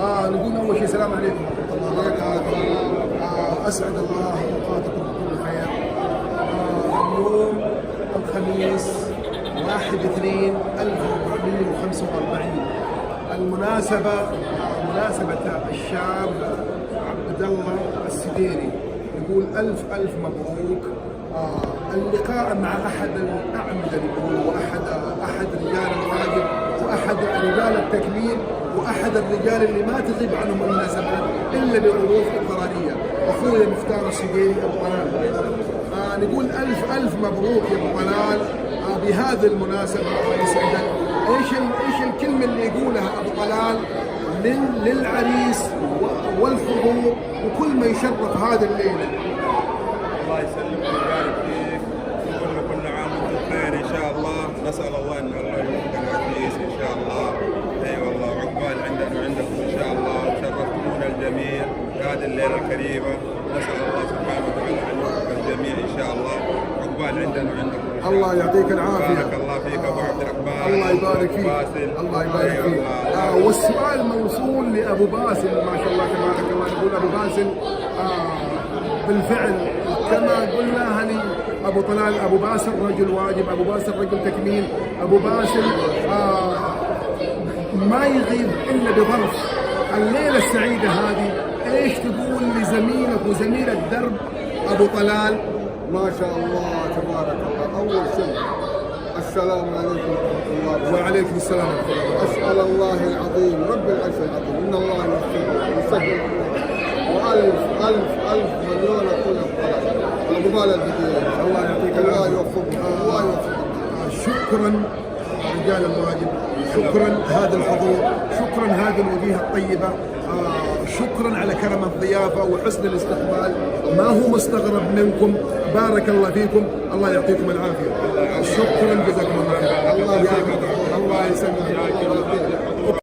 نقول اول شيء السلام عليكم ورحمه الله وبركاته. اسعد الله اوقاتكم بكل خير. اليوم الخميس 1/2/1445. المناسبه مناسبه الشاب عبد الله السديري. يقول ألف مبروك. اللقاء مع أحد الأعمدة وأحد رجال الواجب وأحد رجال التكليف وأحد الرجال اللي ما تغيب عنهم المناسبات إلا لظروف اضطرارية، أخوي مختار السديري أبو طلال. نقول ألف مبروك يا أبو طلال بهذه المناسبة. الله يسعدك. إيش الكلمة اللي يقولها أبو طلال للعريس والحضور وكل ما يشرف هذه الليلة؟ الله يسلمك ويبارك فيك، نقول له كل عام وانتم بخير ان شاء الله. نسال الله ان الله يوفق العريس ان شاء الله. اي والله عقبال عندنا وعندكم ان شاء الله، شرفتمونا الجميع في هذه الليله الكريمه. نسال الله سبحانه وتعالى ان يوفق الجميع ان شاء الله. عقبال عندنا وعندكم ان شاء الله. الله يعطيك العافيه. بارك الله فيك ابو عبد الرحمن. الله يبارك فيك. الله يبارك فيك. والسؤال موصول لابو باسل ما شاء الله تبارك الله. نقول ابو باسل بالفعل كما قلنا هني ابو طلال، ابو باسل رجل واجب، ابو باسل رجل تكميل، ابو باسل ما يغيب الا بظرف. الليله السعيده هذه ايش تقول لزميلك وزميل الدرب ابو طلال؟ ما شاء الله تبارك الله. اول شيء السلام عليكم ورحمه الله وبركاته. وعليكم السلام ورحمه الله. اسال الله العظيم رب العرش العظيم ان الله يوفقه ويسهل والف مليون كل الطلب. ابو طلال الهديه الله يعطيك الله العافيه. يوفقه الله يوفقه. شكرا رجال الواجب، شكرا هذا الحضور، شكرا هذه الوجيه الطيبه، شكرا على كرم الضيافه وحسن الاستقبال. ما هو مستغرب منكم. بارك الله فيكم. الله يعطيكم العافيه. شكرا جزاكم الله.